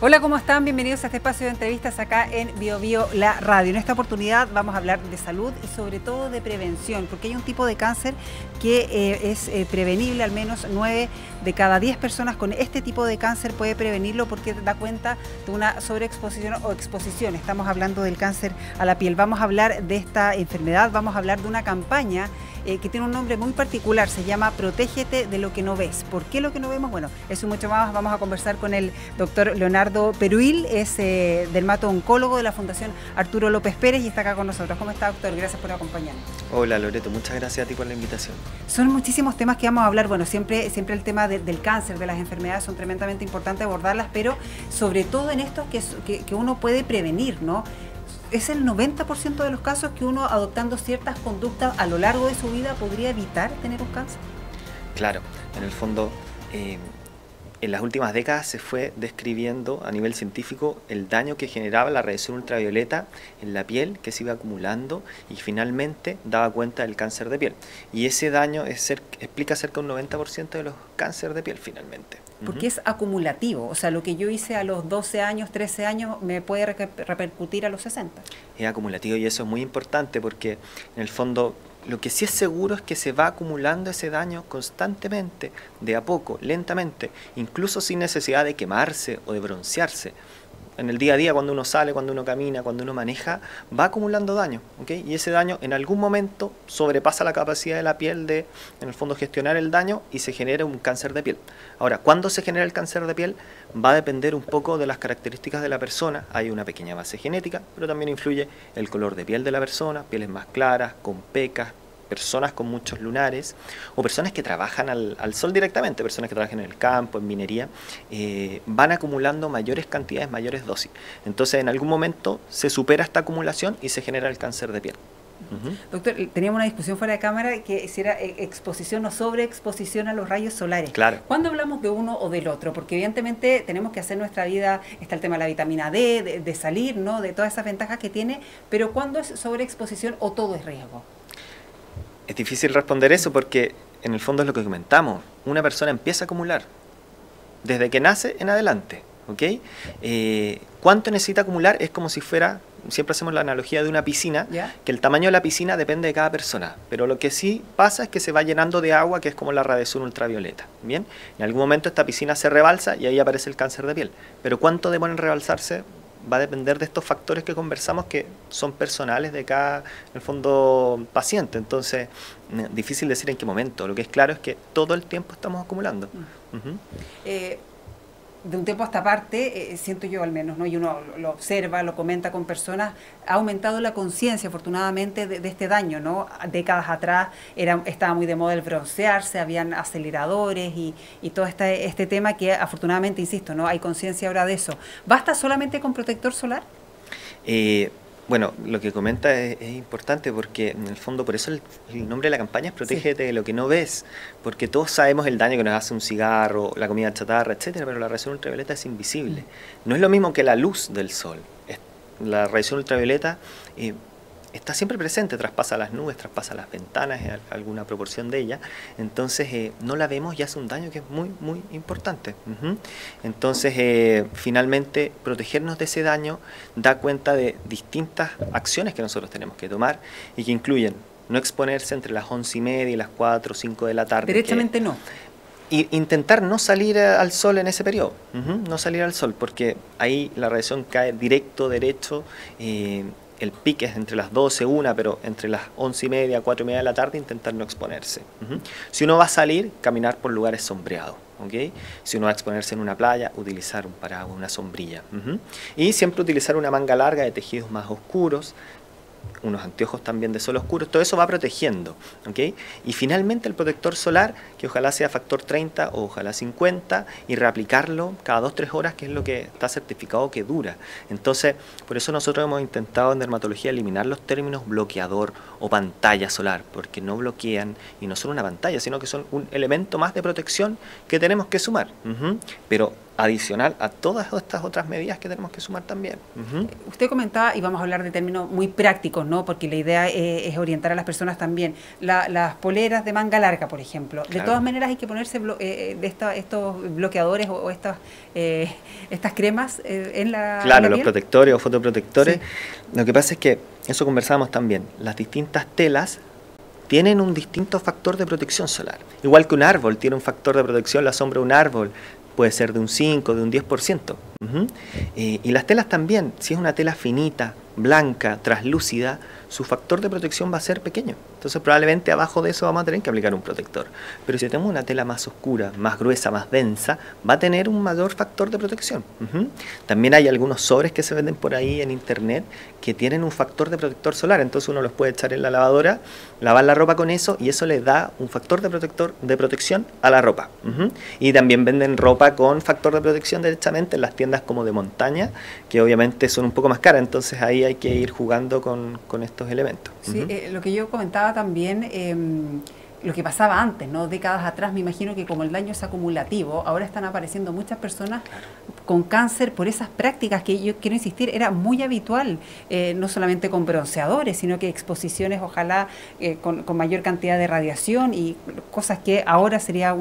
Hola, ¿cómo están? Bienvenidos a este espacio de entrevistas acá en BioBio, la radio. En esta oportunidad vamos a hablar de salud y sobre todo de prevención, porque hay un tipo de cáncer que es prevenible. Al menos 9 de cada 10 personas con este tipo de cáncer puede prevenirlo porque da cuenta de una sobreexposición o exposición. Estamos hablando del cáncer a la piel. Vamos a hablar de esta enfermedad, vamos a hablar de una campaña que tiene un nombre muy particular, se llama Protégete de lo que no ves. ¿Por qué lo que no vemos? Bueno, eso y mucho más vamos a conversar con el doctor Leonardo Peruil, es dermato-oncólogo de la Fundación Arturo López Pérez y está acá con nosotros. ¿Cómo está, doctor? Gracias por acompañarnos. Hola, Loreto, muchas gracias a ti por la invitación. Son muchísimos temas que vamos a hablar. Bueno, siempre el tema del cáncer, de las enfermedades, son tremendamente importantes abordarlas, pero sobre todo en estos que uno puede prevenir, ¿no? ¿Es el 90% de los casos que uno, adoptando ciertas conductas a lo largo de su vida, podría evitar tener un cáncer? Claro, en el fondo, en las últimas décadas se fue describiendo a nivel científico el daño que generaba la radiación ultravioleta en la piel, que se iba acumulando y finalmente daba cuenta del cáncer de piel. Y ese daño explica cerca de un 90% de los cánceres de piel finalmente. Porque es acumulativo, o sea, lo que yo hice a los 12 años, 13 años, me puede repercutir a los 60. Es acumulativo y eso es muy importante porque en el fondo lo que sí es seguro es que se va acumulando ese daño constantemente, de a poco, lentamente, incluso sin necesidad de quemarse o de broncearse. En el día a día, cuando uno sale, cuando uno camina, cuando uno maneja, va acumulando daño, ¿ok? Y ese daño en algún momento sobrepasa la capacidad de la piel de, en el fondo, gestionar el daño y se genera un cáncer de piel. Ahora, ¿cuándo se genera el cáncer de piel? Va a depender un poco de las características de la persona. Hay una pequeña base genética, pero también influye el color de piel de la persona, pieles más claras, con pecas, personas con muchos lunares o personas que trabajan al sol directamente, personas que trabajan en el campo, en minería, van acumulando mayores cantidades, mayores dosis. Entonces en algún momento se supera esta acumulación y se genera el cáncer de piel. Doctor, teníamos una discusión fuera de cámara que si era exposición o sobreexposición a los rayos solares. Claro. ¿Cuándo hablamos de uno o del otro? Porque evidentemente tenemos que hacer nuestra vida, está el tema de la vitamina D, de salir, ¿no? De todas esas ventajas que tiene, pero ¿cuándo es sobreexposición o todo es riesgo? Es difícil responder eso porque en el fondo es lo que comentamos. Una persona empieza a acumular desde que nace en adelante, ¿ok? ¿Cuánto necesita acumular? Es como si fuera, siempre hacemos la analogía de una piscina, ¿ya? Que el tamaño de la piscina depende de cada persona, pero lo que sí pasa es que se va llenando de agua, que es como la radiación ultravioleta, ¿bien? En algún momento esta piscina se rebalsa y ahí aparece el cáncer de piel, pero ¿cuánto demora en rebalsarse? Va a depender de estos factores que conversamos que son personales de cada, en el fondo, paciente. Entonces, difícil decir en qué momento. Lo que es claro es que todo el tiempo estamos acumulando. De un tiempo a esta parte, siento yo al menos, ¿no? Y uno lo observa, lo comenta con personas, ha aumentado la conciencia afortunadamente de este daño, ¿no? Décadas atrás estaba muy de moda el broncearse, habían aceleradores y todo este tema que afortunadamente, insisto, ¿no? Hay conciencia ahora de eso. ¿Basta solamente con protector solar? Bueno, lo que comenta es importante porque en el fondo por eso el nombre de la campaña es Protégete de lo que no ves, porque todos sabemos el daño que nos hace un cigarro, la comida chatarra, etcétera, pero la radiación ultravioleta es invisible. No es lo mismo que la luz del sol. La radiación ultravioleta está siempre presente, traspasa las nubes, traspasa las ventanas, alguna proporción de ella, entonces no la vemos y hace un daño que es muy, muy importante. Entonces, finalmente, protegernos de ese daño da cuenta de distintas acciones que nosotros tenemos que tomar y que incluyen no exponerse entre las 11:30 y las 4 o 5 de la tarde. Directamente no. Y intentar no salir al sol en ese periodo, no salir al sol, porque ahí la radiación cae directo, derecho, el pique es entre las 12, 1, pero entre las 11:30, 4:30 de la tarde intentar no exponerse. Si uno va a salir, caminar por lugares sombreados. ¿Okay? Si uno va a exponerse en una playa, utilizar un paraguas, una sombrilla. Y siempre utilizar una manga larga de tejidos más oscuros, unos anteojos también de sol oscuro, todo eso va protegiendo, ¿okay? Y finalmente el protector solar, que ojalá sea factor 30 o ojalá 50, y reaplicarlo cada 2-3 horas, que es lo que está certificado que dura. Entonces, por eso nosotros hemos intentado en dermatología eliminar los términos bloqueador o pantalla solar, porque no bloquean, y no son una pantalla, sino que son un elemento más de protección que tenemos que sumar. Pero adicional a todas estas otras medidas que tenemos que sumar también. Usted comentaba, y vamos a hablar de términos muy prácticos, ¿no? Porque la idea es orientar a las personas también. Las poleras de manga larga, por ejemplo. Claro. De todas maneras hay que ponerse estos bloqueadores o estas cremas en la Claro, en la los piel. protectores o fotoprotectores. Sí. Lo que pasa es que, eso conversábamos también, las distintas telas tienen un distinto factor de protección solar. Igual que un árbol tiene un factor de protección, la sombra de un árbol puede ser de un 5, de un 10%. Y las telas también, si es una tela finita, blanca, traslúcida, su factor de protección va a ser pequeño. Entonces probablemente abajo de eso vamos a tener que aplicar un protector. Pero si tenemos una tela más oscura, más gruesa, más densa, va a tener un mayor factor de protección. También hay algunos sobres que se venden por ahí en internet que tienen un factor de protector solar. Entonces uno los puede echar en la lavadora, lavar la ropa con eso y eso le da un factor de protección a la ropa. Y también venden ropa con factor de protección directamente en las tiendas como de montaña, que obviamente son un poco más caras. Entonces ahí hay que ir jugando con estos elementos. Sí, lo que yo comentaba también, lo que pasaba antes, ¿no? Décadas atrás, me imagino que como el daño es acumulativo, ahora están apareciendo muchas personas con cáncer por esas prácticas que yo quiero insistir, era muy habitual, no solamente con bronceadores, sino que exposiciones, ojalá, con mayor cantidad de radiación y cosas que ahora sería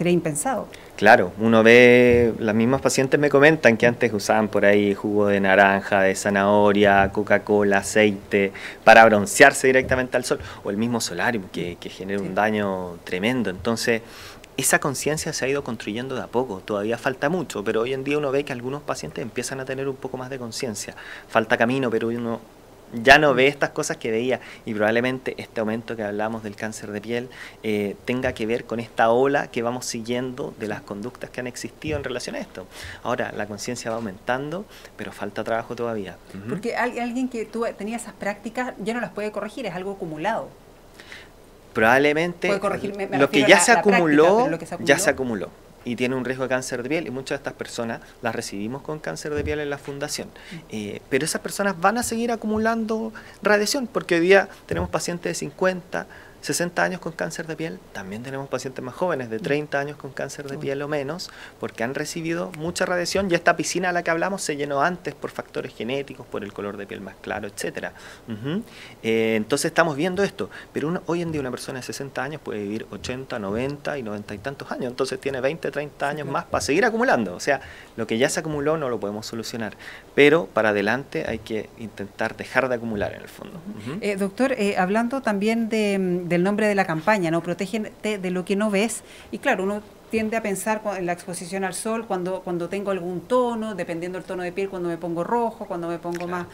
impensado. Claro, uno ve, las mismas pacientes me comentan que antes usaban por ahí jugo de naranja, de zanahoria, Coca-Cola, aceite, para broncearse directamente al sol, o el mismo solarium que genera un daño tremendo. Entonces, esa conciencia se ha ido construyendo de a poco, todavía falta mucho, pero hoy en día uno ve que algunos pacientes empiezan a tener un poco más de conciencia. Falta camino, pero uno ya no ve estas cosas que veía y probablemente este aumento que hablamos del cáncer de piel tenga que ver con esta ola que vamos siguiendo de las conductas que han existido en relación a esto. Ahora, la conciencia va aumentando, pero falta trabajo todavía. Porque alguien que tenía esas prácticas ya no las puede corregir, es algo acumulado. Probablemente lo que ya se acumuló, ya se acumuló. Y tiene un riesgo de cáncer de piel y muchas de estas personas las recibimos con cáncer de piel en la fundación. Pero esas personas van a seguir acumulando radiación porque hoy día tenemos pacientes de 50, 60 años con cáncer de piel, también tenemos pacientes más jóvenes de 30 años con cáncer de piel o menos, porque han recibido mucha radiación y esta piscina a la que hablamos se llenó antes por factores genéticos, por el color de piel más claro, etcétera. Entonces estamos viendo esto, pero hoy en día una persona de 60 años puede vivir 80, 90 y 90 y tantos años, entonces tiene 20, 30 años más para seguir acumulando, o sea, lo que ya se acumuló no lo podemos solucionar, pero para adelante hay que intentar dejar de acumular en el fondo. Doctor, hablando también del nombre de la campaña, ¿no? Protégete de lo que no ves. Y claro, uno tiende a pensar en la exposición al sol cuando tengo algún tono, dependiendo del tono de piel, cuando me pongo rojo, cuando me pongo más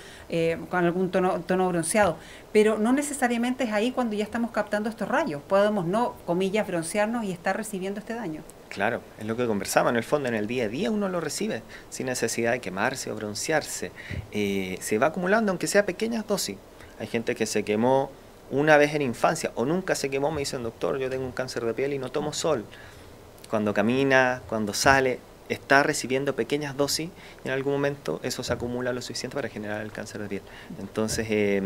con algún tono bronceado. Pero no necesariamente es ahí cuando ya estamos captando estos rayos. Podemos no, comillas, broncearnos y estar recibiendo este daño. Claro, es lo que conversamos, en el fondo en el día a día uno lo recibe sin necesidad de quemarse o broncearse. Se va acumulando aunque sea pequeñas dosis. Hay gente que se quemó una vez en infancia o nunca se quemó, me dicen, doctor, yo tengo un cáncer de piel y no tomo sol. Cuando camina, cuando sale, está recibiendo pequeñas dosis y en algún momento eso se acumula lo suficiente para generar el cáncer de piel. Entonces,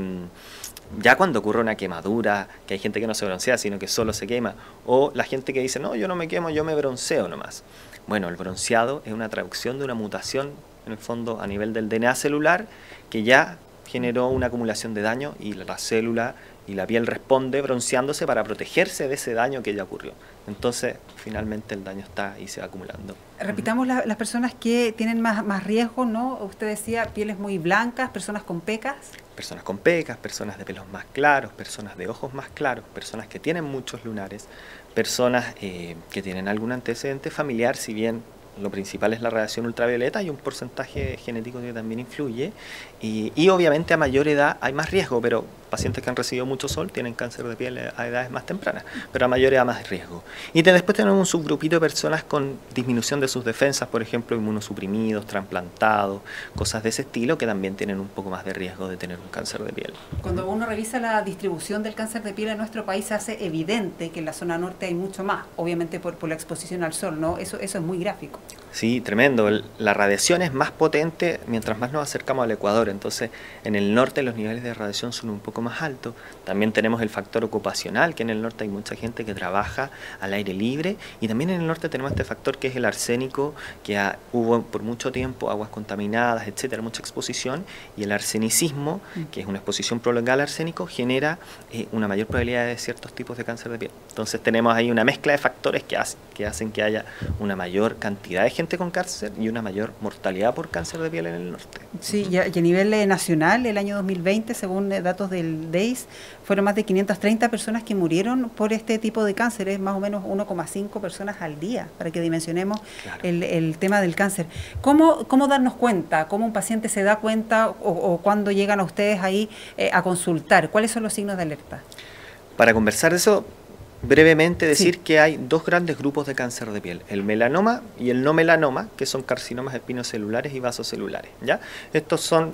ya cuando ocurre una quemadura, que hay gente que no se broncea, sino que solo se quema, o la gente que dice, no, yo no me quemo, yo me bronceo nomás. Bueno, el bronceado es una traducción de una mutación, en el fondo, a nivel del DNA celular, que ya generó una acumulación de daño y la célula y la piel responde bronceándose para protegerse de ese daño que ya ocurrió. Entonces, finalmente el daño está y se va acumulando. Repitamos las personas que tienen más riesgo, ¿no? Usted decía pieles muy blancas, personas con pecas. Personas con pecas, personas de pelos más claros, personas de ojos más claros, personas que tienen muchos lunares, personas que tienen algún antecedente familiar, si bien lo principal es la radiación ultravioleta, hay un porcentaje genético que también influye y obviamente a mayor edad hay más riesgo, pero pacientes que han recibido mucho sol tienen cáncer de piel a edades más tempranas, pero a mayor edad más riesgo. Y después tenemos un subgrupito de personas con disminución de sus defensas, por ejemplo, inmunosuprimidos, trasplantados, cosas de ese estilo que también tienen un poco más de riesgo de tener un cáncer de piel. Cuando uno revisa la distribución del cáncer de piel en nuestro país, se hace evidente que en la zona norte hay mucho más, obviamente por la exposición al sol, ¿no? Eso es muy gráfico. Sí, tremendo. La radiación es más potente mientras más nos acercamos al Ecuador. Entonces, en el norte los niveles de radiación son un poco más altos. También tenemos el factor ocupacional, que en el norte hay mucha gente que trabaja al aire libre. Y también en el norte tenemos este factor que es el arsénico, que hubo por mucho tiempo aguas contaminadas, etcétera, mucha exposición. Y el arsenicismo, que es una exposición prolongada al arsénico, genera una mayor probabilidad de ciertos tipos de cáncer de piel. Entonces, tenemos ahí una mezcla de factores que hacen que haya una mayor cantidad de gente con cáncer y una mayor mortalidad por cáncer de piel en el norte. Sí, y a nivel nacional, el año 2020, según datos del DEIS, fueron más de 530 personas que murieron por este tipo de cáncer, es más o menos 1,5 personas al día, para que dimensionemos el tema del cáncer. ¿Cómo darnos cuenta? ¿Cómo un paciente se da cuenta o cuándo llegan a ustedes ahí a consultar? ¿Cuáles son los signos de alerta? Para conversar de eso, brevemente decir que hay dos grandes grupos de cáncer de piel, el melanoma y el no melanoma, que son carcinomas espinocelulares y vasocelulares, ¿ya? Estos son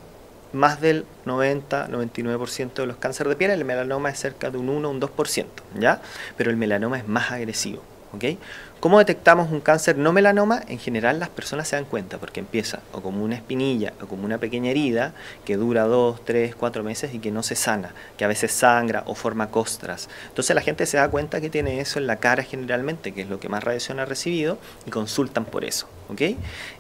más del 90-99% de los cánceres de piel, el melanoma es cerca de un 1 o un 2%, ¿ya? Pero el melanoma es más agresivo, ¿ok? ¿Cómo detectamos un cáncer no melanoma? En general las personas se dan cuenta porque empieza o como una espinilla o como una pequeña herida que dura 2, 3, 4 meses y que no se sana, que a veces sangra o forma costras. Entonces la gente se da cuenta que tiene eso en la cara generalmente, que es lo que más radiación ha recibido, y consultan por eso, ¿ok?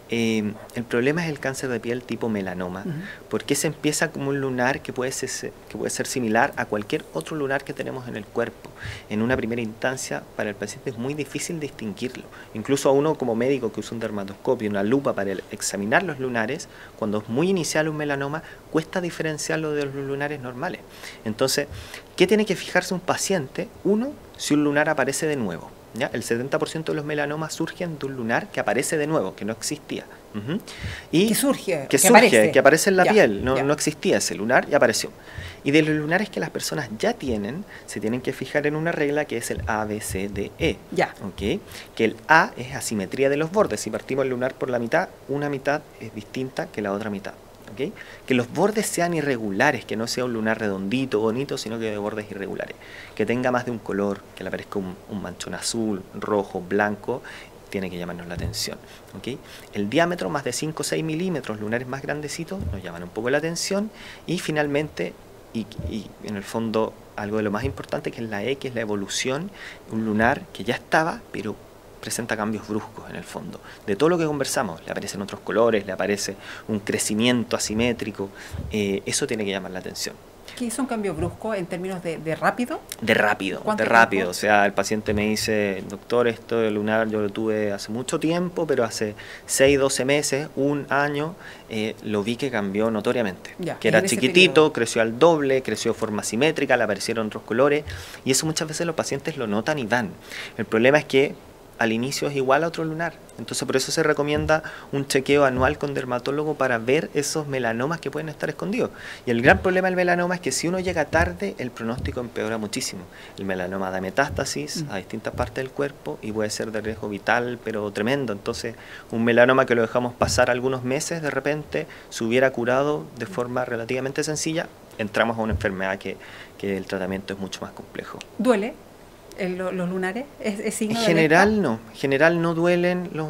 El problema es el cáncer de piel tipo melanoma, porque se empieza como un lunar que puede ser similar a cualquier otro lunar que tenemos en el cuerpo. En una primera instancia, para el paciente es muy difícil distinguirlo. Incluso a uno como médico que usa un dermatoscopio y una lupa para examinar los lunares, cuando es muy inicial un melanoma, cuesta diferenciarlo de los lunares normales. Entonces, ¿qué tiene que fijarse un paciente? Uno, si un lunar aparece de nuevo. ¿Ya? El 70% de los melanomas surgen de un lunar que aparece de nuevo, que no existía. Y que surge, que aparece en la piel, no existía ese lunar y apareció. Y de los lunares que las personas ya tienen, se tienen que fijar en una regla que es el ABCDE. ¿Okay? Que el A es asimetría de los bordes. Si partimos el lunar por la mitad, una mitad es distinta que la otra mitad. ¿Okay? Que los bordes sean irregulares, que no sea un lunar redondito, bonito, sino que de bordes irregulares. Que tenga más de un color, que le aparezca un manchón azul, rojo, blanco, tiene que llamarnos la atención. ¿Okay? El diámetro, más de 5 o 6 milímetros, lunares más grandecitos, nos llaman un poco la atención. Y finalmente, y en el fondo, algo de lo más importante, que es la E, que es la evolución, un lunar que ya estaba, pero presenta cambios bruscos en el fondo. De todo lo que conversamos, le aparecen otros colores, le aparece un crecimiento asimétrico, eso tiene que llamar la atención. ¿Qué es un cambio brusco en términos de rápido? De rápido. O sea, el paciente me dice, doctor, esto de lunar yo lo tuve hace mucho tiempo, pero hace 6, 12 meses, un año, lo vi que cambió notoriamente. Que era chiquitito, creció al doble, creció de forma simétrica, le aparecieron otros colores, y eso muchas veces los pacientes lo notan y van. El problema es que al inicio es igual a otro lunar. Entonces por eso se recomienda un chequeo anual con dermatólogo para ver esos melanomas que pueden estar escondidos. Y el gran problema del melanoma es que si uno llega tarde, el pronóstico empeora muchísimo. El melanoma da metástasis a distintas partes del cuerpo y puede ser de riesgo vital, pero tremendo. Entonces un melanoma que lo dejamos pasar algunos meses, de repente se hubiera curado de forma relativamente sencilla, entramos a una enfermedad que el tratamiento es mucho más complejo. ¿Duele? ¿Los lunares? ¿Es signo en general no. En general no duelen los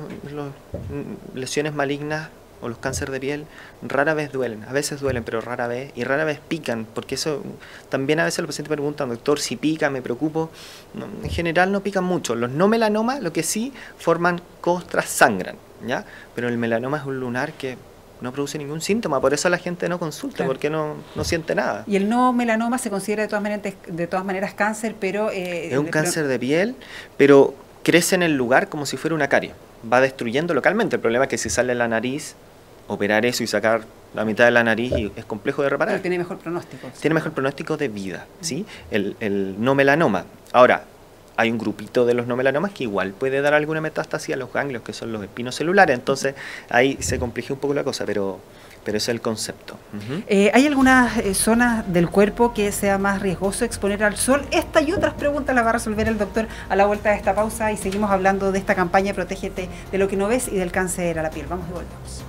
lesiones malignas o los cánceres de piel. Rara vez duelen. A veces duelen, pero rara vez. Y rara vez pican. Porque eso también a veces los pacientes preguntan, doctor, si pica, me preocupo. No, en general no pican mucho. Los no melanomas, lo que sí, forman costras, sangran, ¿ya? Pero el melanoma es un lunar que no produce ningún síntoma, por eso la gente no consulta, porque no siente nada. Y el no melanoma se considera de todas maneras cáncer, pero... es un cáncer de piel, pero crece en el lugar como si fuera una carie. Va destruyendo localmente. El problema es que si sale la nariz, operar eso y sacar la mitad de la nariz es complejo de reparar. Pero tiene mejor pronóstico. Tiene mejor pronóstico de vida, ¿sí? El no melanoma. Ahora, hay un grupito de los no melanomas que igual puede dar alguna metástasis a los ganglios, que son los espinocelulares. Entonces ahí se compleja un poco la cosa, pero ese es el concepto. ¿Hay algunas zonas del cuerpo que sea más riesgoso exponer al sol? Esta y otras preguntas las va a resolver el doctor a la vuelta de esta pausa, y seguimos hablando de esta campaña Protégete de lo que no ves y del cáncer a la piel. Vamos y volvemos.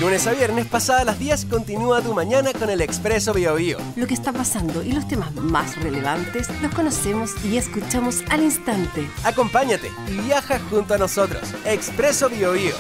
lunes a viernes, pasada las 10, continúa tu mañana con el Expreso Biobío. Lo que está pasando y los temas más relevantes los conocemos y escuchamos al instante. Acompáñate y viaja junto a nosotros. Expreso Biobío.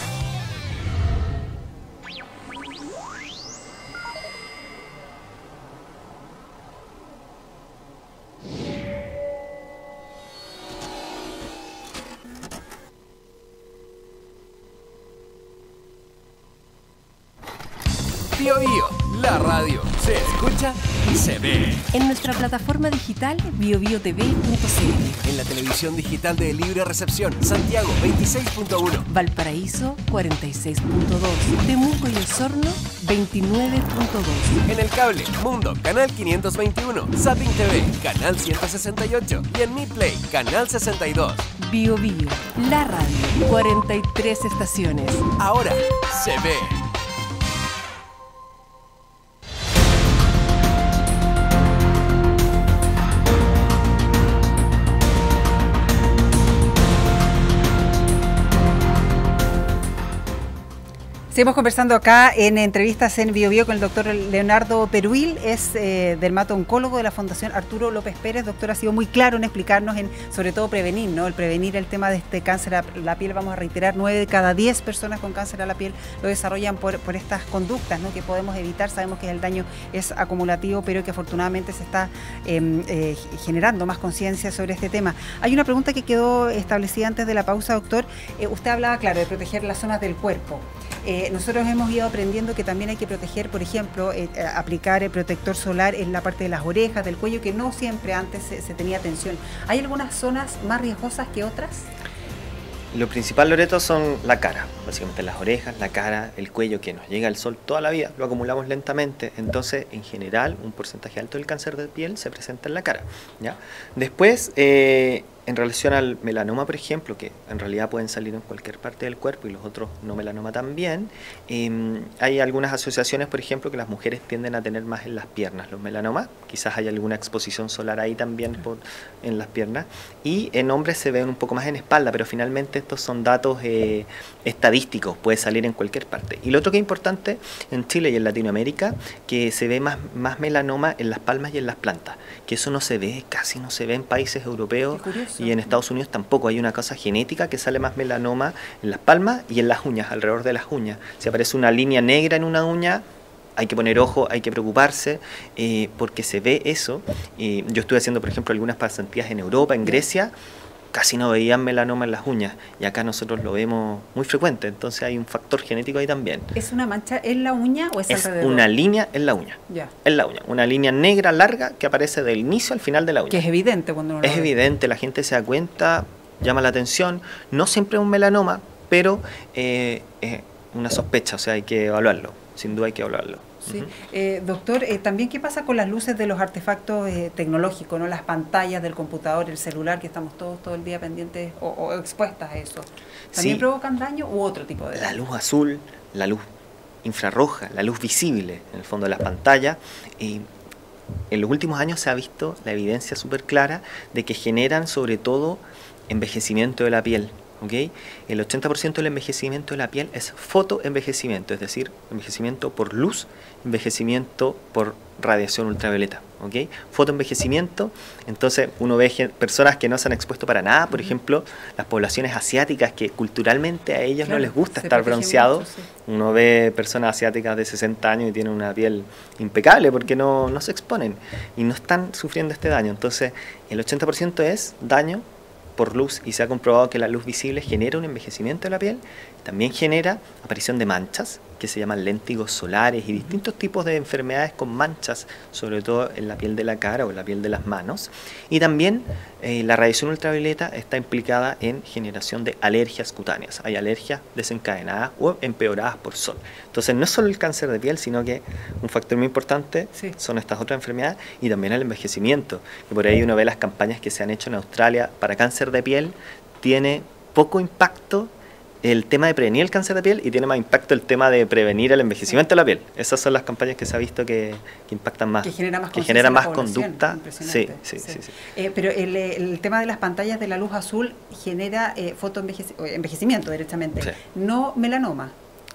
Biobío, la radio se escucha y se ve. En nuestra plataforma digital biobiotv.cl. En la televisión digital de libre recepción, Santiago 26.1. Valparaíso 46.2. Temuco y Osorno 29.2. En el cable, Mundo, canal 521. Zapping TV, canal 168. Y en Mi Play, canal 62. Biobío, la radio. 43 estaciones. Ahora se ve. Seguimos conversando acá en entrevistas en BioBio con el doctor Leonardo Peruil, es dermato-oncólogo de la Fundación Arturo López Pérez. Doctor, ha sido muy claro en explicarnos, sobre todo prevenir, ¿no? El prevenir el tema de este cáncer a la piel. Vamos a reiterar, 9 de cada 10 personas con cáncer a la piel lo desarrollan por estas conductas, ¿no? Que podemos evitar. Sabemos que el daño es acumulativo, pero que afortunadamente se está generando más conciencia sobre este tema. Hay una pregunta que quedó establecida antes de la pausa, doctor. Usted hablaba, claro, de proteger las zonas del cuerpo. Nosotros hemos ido aprendiendo que también hay que proteger, por ejemplo, aplicar el protector solar en la parte de las orejas, del cuello, que no siempre antes se tenía atención. ¿Hay algunas zonas más riesgosas que otras? Lo principal, Loreto, son la cara, básicamente las orejas, la cara, el cuello, que nos llega el sol toda la vida, lo acumulamos lentamente. Entonces, en general, un porcentaje alto del cáncer de piel se presenta en la cara, ¿ya? Después, en relación al melanoma, por ejemplo, que en realidad pueden salir en cualquier parte del cuerpo y los otros no melanoma también, hay algunas asociaciones, por ejemplo, que las mujeres tienden a tener más en las piernas los melanomas, quizás hay alguna exposición solar ahí también en las piernas, y en hombres se ven un poco más en espalda, pero finalmente estos son datos estadísticos, puede salir en cualquier parte. Y lo otro que es importante en Chile y en Latinoamérica, que se ve más melanoma en las palmas y en las plantas, que eso no se ve, casi no se ve en países europeos. Y en Estados Unidos tampoco. Hay una cosa genética que sale más melanoma en las palmas y en las uñas, alrededor de las uñas. Si aparece una línea negra en una uña, hay que poner ojo, hay que preocuparse, porque se ve eso. Yo estuve haciendo, por ejemplo, algunas pasantías en Europa, en Grecia, casi no veían melanoma en las uñas, y acá nosotros lo vemos muy frecuente, entonces hay un factor genético ahí también. ¿Es una mancha en la uña o es alrededor? Es una línea en la uña, en la uña, una línea negra larga que aparece del inicio al final de la uña. Que es evidente cuando uno lo ve. Es evidente, la gente se da cuenta, llama la atención, no siempre es un melanoma, pero una sospecha, o sea, hay que evaluarlo, sin duda hay que evaluarlo. Sí. Doctor, también qué pasa con las luces de los artefactos tecnológicos, ¿no? Las pantallas del computador, el celular, que estamos todos todo el día pendientes o expuestas a eso. ¿También provocan daño u otro tipo de daño? La luz azul, la luz infrarroja, la luz visible en el fondo de las pantallas. En los últimos años se ha visto la evidencia súper clara de que generan sobre todo envejecimiento de la piel. ¿Okay? El 80% del envejecimiento de la piel es fotoenvejecimiento, es decir, envejecimiento por luz, envejecimiento por radiación ultravioleta. ¿Okay? Fotoenvejecimiento, entonces uno ve personas que no se han expuesto para nada, por ejemplo, las poblaciones asiáticas que culturalmente a ellos no les gusta estar bronceados. Sí. Uno ve personas asiáticas de 60 años y tienen una piel impecable porque no se exponen y no están sufriendo este daño. Entonces el 80% es daño por luz, y se ha comprobado que la luz visible genera un envejecimiento de la piel, también genera aparición de manchas que se llaman léntigos solares y distintos tipos de enfermedades con manchas, sobre todo en la piel de la cara o en la piel de las manos. Y también la radiación ultravioleta está implicada en generación de alergias cutáneas. Hay alergias desencadenadas o empeoradas por sol. Entonces no es solo el cáncer de piel, sino que un factor muy importante son estas otras enfermedades y también el envejecimiento. Y por ahí uno ve las campañas que se han hecho en Australia para cáncer de piel, tiene poco impacto el tema de prevenir el cáncer de piel y tiene más impacto el tema de prevenir el envejecimiento de la piel. Esas son las campañas que se ha visto que impactan más. Que genera más conducta. Sí. Pero el tema de las pantallas de la luz azul genera envejecimiento directamente, no melanoma.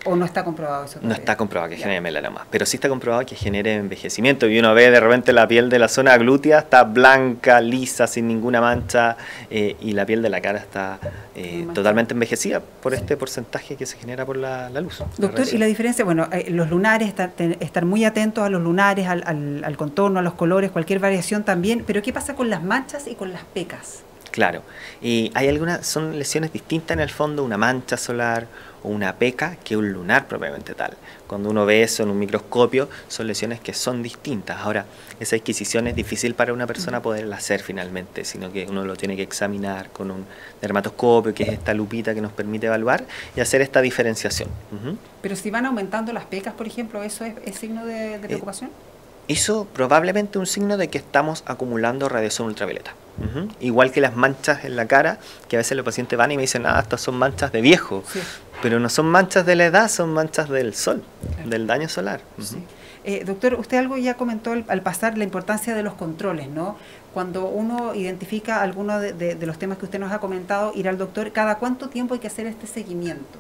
¿O no está comprobado eso todavía? No está comprobado que genere melanoma, pero sí está comprobado que genere envejecimiento. Y uno ve de repente la piel de la zona glútea está blanca, lisa, sin ninguna mancha, y la piel de la cara está totalmente envejecida por este porcentaje que se genera por la luz. Doctor, ¿y la diferencia? Bueno, los lunares, estar muy atentos a los lunares, al contorno, a los colores, cualquier variación también, pero ¿qué pasa con las manchas y con las pecas? Claro, y hay algunas, son lesiones distintas en el fondo, una mancha solar o una peca que un lunar propiamente tal. Cuando uno ve eso en un microscopio, son lesiones que son distintas. Ahora, esa adquisición es difícil para una persona poderla hacer finalmente, sino que uno lo tiene que examinar con un dermatoscopio, que es esta lupita que nos permite evaluar y hacer esta diferenciación. Pero si van aumentando las pecas, por ejemplo, ¿eso es signo de preocupación? Eso probablemente un signo de que estamos acumulando radiación ultravioleta. Igual que las manchas en la cara, que a veces los pacientes van y me dicen, estas son manchas de viejo. Sí. Pero no son manchas de la edad, son manchas del sol, claro, del daño solar. Sí. Doctor, usted algo ya comentó al pasar, la importancia de los controles, ¿no? Cuando uno identifica alguno de los temas que usted nos ha comentado, ir al doctor, ¿cada cuánto tiempo hay que hacer este seguimiento?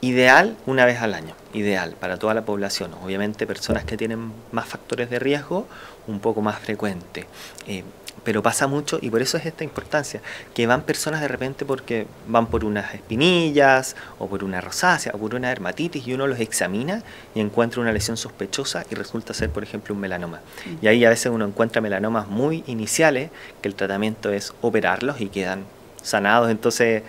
Ideal una vez al año, ideal para toda la población. Obviamente personas que tienen más factores de riesgo, un poco más frecuente. Pero pasa mucho, y por eso es esta importancia, que van personas de repente porque van por unas espinillas, o por una rosácea, o por una dermatitis, y uno los examina y encuentra una lesión sospechosa y resulta ser, por ejemplo, un melanoma. Y ahí a veces uno encuentra melanomas muy iniciales, que el tratamiento es operarlos y quedan sanados. Entonces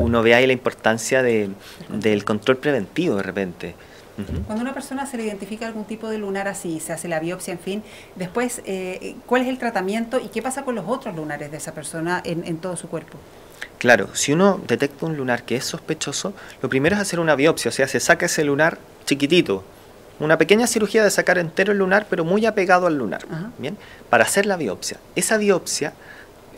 uno ve ahí la importancia del control preventivo de repente. Cuando a una persona se le identifica algún tipo de lunar así, se hace la biopsia, en fin, después, ¿cuál es el tratamiento y qué pasa con los otros lunares de esa persona en todo su cuerpo? Claro, si uno detecta un lunar que es sospechoso, lo primero es hacer una biopsia, o sea, se saca ese lunar chiquitito, una pequeña cirugía de sacar entero el lunar, pero muy apegado al lunar, ¿bien? Para hacer la biopsia. Esa biopsia,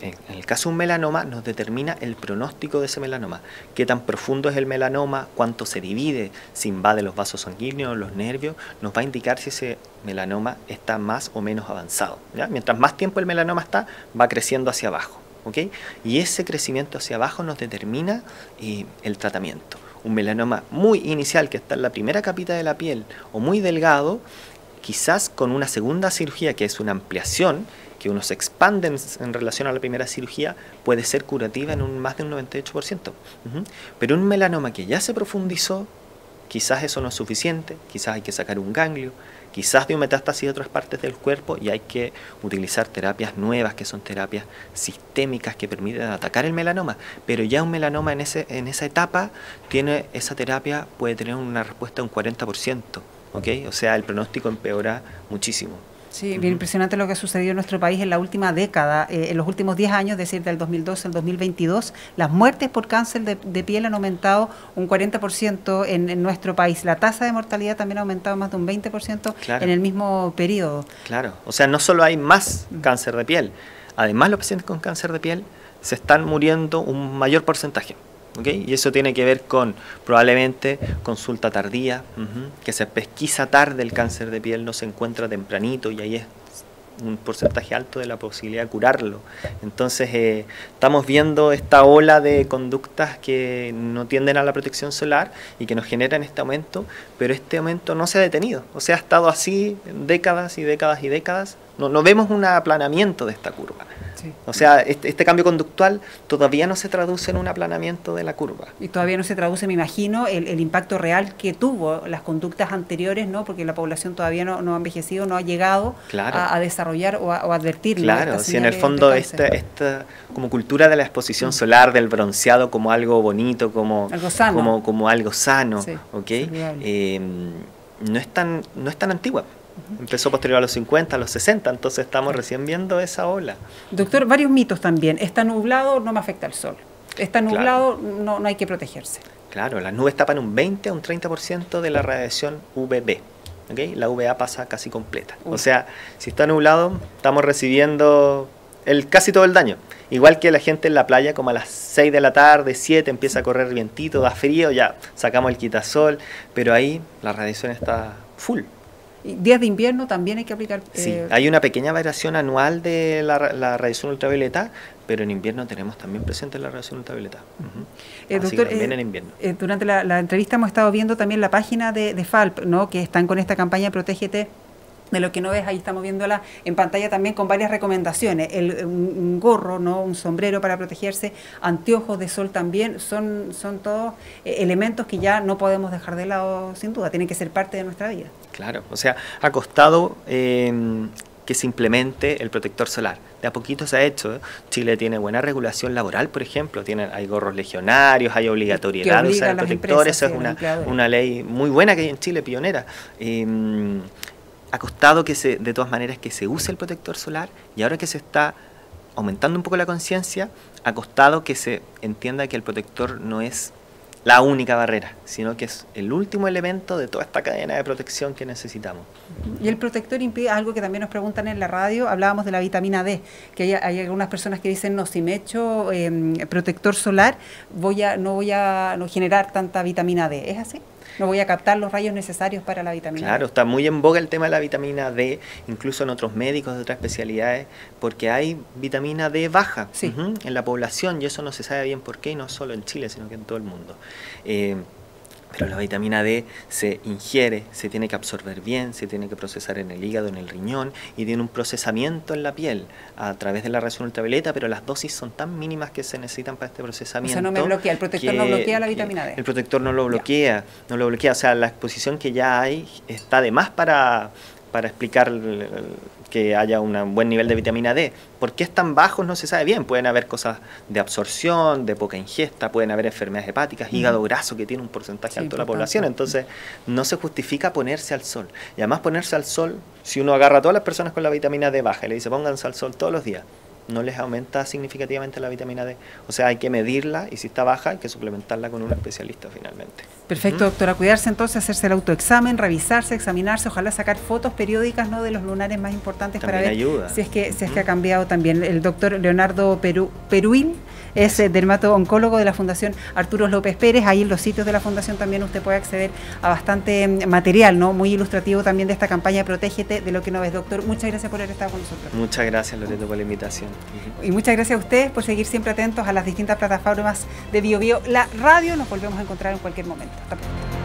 en el caso de un melanoma, nos determina el pronóstico de ese melanoma. Qué tan profundo es el melanoma, cuánto se divide, si invade los vasos sanguíneos, los nervios, nos va a indicar si ese melanoma está más o menos avanzado, ¿ya? Mientras más tiempo el melanoma está, va creciendo hacia abajo, ¿ok? Y ese crecimiento hacia abajo nos determina el tratamiento. Un melanoma muy inicial, que está en la primera capita de la piel, o muy delgado, quizás con una segunda cirugía, que es una ampliación, que uno se expande en relación a la primera cirugía, puede ser curativa en más de un 98%. Pero un melanoma que ya se profundizó, quizás eso no es suficiente, quizás hay que sacar un ganglio, quizás de un metástasis de otras partes del cuerpo y hay que utilizar terapias nuevas, que son terapias sistémicas que permiten atacar el melanoma. Pero ya un melanoma en esa etapa, esa terapia puede tener una respuesta de un 40%. ¿Okay? O sea, el pronóstico empeora muchísimo. Sí, bien impresionante lo que ha sucedido en nuestro país en la última década. En los últimos 10 años, es decir, del 2012 al 2022, las muertes por cáncer de piel han aumentado un 40% en nuestro país. La tasa de mortalidad también ha aumentado más de un 20% claro, en el mismo periodo. Claro, o sea, no solo hay más cáncer de piel, además los pacientes con cáncer de piel se están muriendo un mayor porcentaje. ¿Okay? Y eso tiene que ver con probablemente consulta tardía, que se pesquisa tarde el cáncer de piel, no se encuentra tempranito y ahí es un porcentaje alto de la posibilidad de curarlo. Entonces estamos viendo esta ola de conductas que no tienden a la protección solar y que nos generan este aumento, pero este aumento no se ha detenido, o sea, ha estado así décadas y décadas y décadas. No vemos un aplanamiento de esta curva. Sí. O sea, este cambio conductual todavía no se traduce en un aplanamiento de la curva. Y todavía no se traduce, me imagino, el impacto real que tuvo las conductas anteriores, ¿no? Porque la población todavía no ha envejecido, no ha llegado claro, a desarrollar o a advertir. Claro, si en el fondo esta como cultura de la exposición solar, del bronceado como algo bonito, como algo sano, como algo sano, sí, ¿okay? No es tan antigua. Empezó posterior a los 50, a los 60, entonces estamos recién viendo esa ola. Doctor, varios mitos también. Está nublado, no me afecta el sol. Está nublado, claro, no hay que protegerse. Claro, las nubes tapan un 20 a un 30% de la radiación UVB. ¿Okay? La UVA pasa casi completa. O sea, si está nublado, estamos recibiendo casi todo el daño. Igual que la gente en la playa, como a las 6 de la tarde, 7, empieza a correr vientito, da frío, ya sacamos el quitasol, pero ahí la radiación está full. Y días de invierno también hay que aplicar. Sí, hay una pequeña variación anual de la radiación ultravioleta, pero en invierno tenemos también presente la radiación ultravioleta. Así Doctor, que también en invierno. Durante la entrevista hemos estado viendo también la página de FALP, ¿no? Que están con esta campaña Protégete de lo que no ves, ahí estamos viéndola en pantalla también con varias recomendaciones. Un gorro, ¿no? Un sombrero para protegerse, anteojos de sol también, son todos elementos que ya no podemos dejar de lado sin duda, tienen que ser parte de nuestra vida. Claro, o sea, ha costado que se implemente el protector solar. De a poquito se ha hecho. Chile tiene buena regulación laboral, por ejemplo, hay gorros legionarios, hay obligatoriedad de usar el protector, esa es una ley muy buena que hay en Chile, pionera. Ha costado de todas maneras que se use el protector solar, y ahora que se está aumentando un poco la conciencia, ha costado que se entienda que el protector no es la única barrera, sino que es el último elemento de toda esta cadena de protección que necesitamos. Y el protector impide algo que también nos preguntan en la radio, hablábamos de la vitamina D, que hay algunas personas que dicen, no, si me echo protector solar, no voy a generar tanta vitamina D. ¿Es así? No voy a captar los rayos necesarios para la vitamina D. Claro, está muy en boga el tema de la vitamina D, incluso en otros médicos de otras especialidades, porque hay vitamina D baja en la población, y eso no se sabe bien por qué, y no solo en Chile, sino que en todo el mundo. Pero la vitamina D se ingiere, se tiene que absorber bien, se tiene que procesar en el hígado, en el riñón, y tiene un procesamiento en la piel a través de la radiación ultravioleta, pero las dosis son tan mínimas que se necesitan para este procesamiento. O sea, no me bloquea, el protector no bloquea la vitamina D. El protector no lo bloquea, o sea, la exposición que ya hay está de más para explicar que haya un buen nivel de vitamina D. ¿Por qué es tan bajo? No se sabe bien. Pueden haber cosas de absorción, de poca ingesta, pueden haber enfermedades hepáticas, hígado graso, que tiene un porcentaje alto de la población. Entonces, no se justifica ponerse al sol. Y además ponerse al sol, si uno agarra a todas las personas con la vitamina D baja y le dice pónganse al sol todos los días, no les aumenta significativamente la vitamina D. O sea, hay que medirla, y si está baja hay que suplementarla con un especialista finalmente. Perfecto, doctora. Cuidarse entonces, hacerse el autoexamen, revisarse, examinarse, ojalá sacar fotos periódicas, ¿no?, de los lunares más importantes también para ver ayuda. si es que ha cambiado también. El doctor Leonardo Peruín es dermato-oncólogo de la Fundación Arturo López Pérez. Ahí en los sitios de la Fundación también usted puede acceder a bastante material, ¿no?, muy ilustrativo también de esta campaña Protégete de lo que no ves. Doctor, muchas gracias por haber estado con nosotros. Muchas gracias, Loreto, por la invitación. Y muchas gracias a ustedes por seguir siempre atentos a las distintas plataformas de BioBio, la radio. Nos volvemos a encontrar en cualquier momento. Hasta pronto.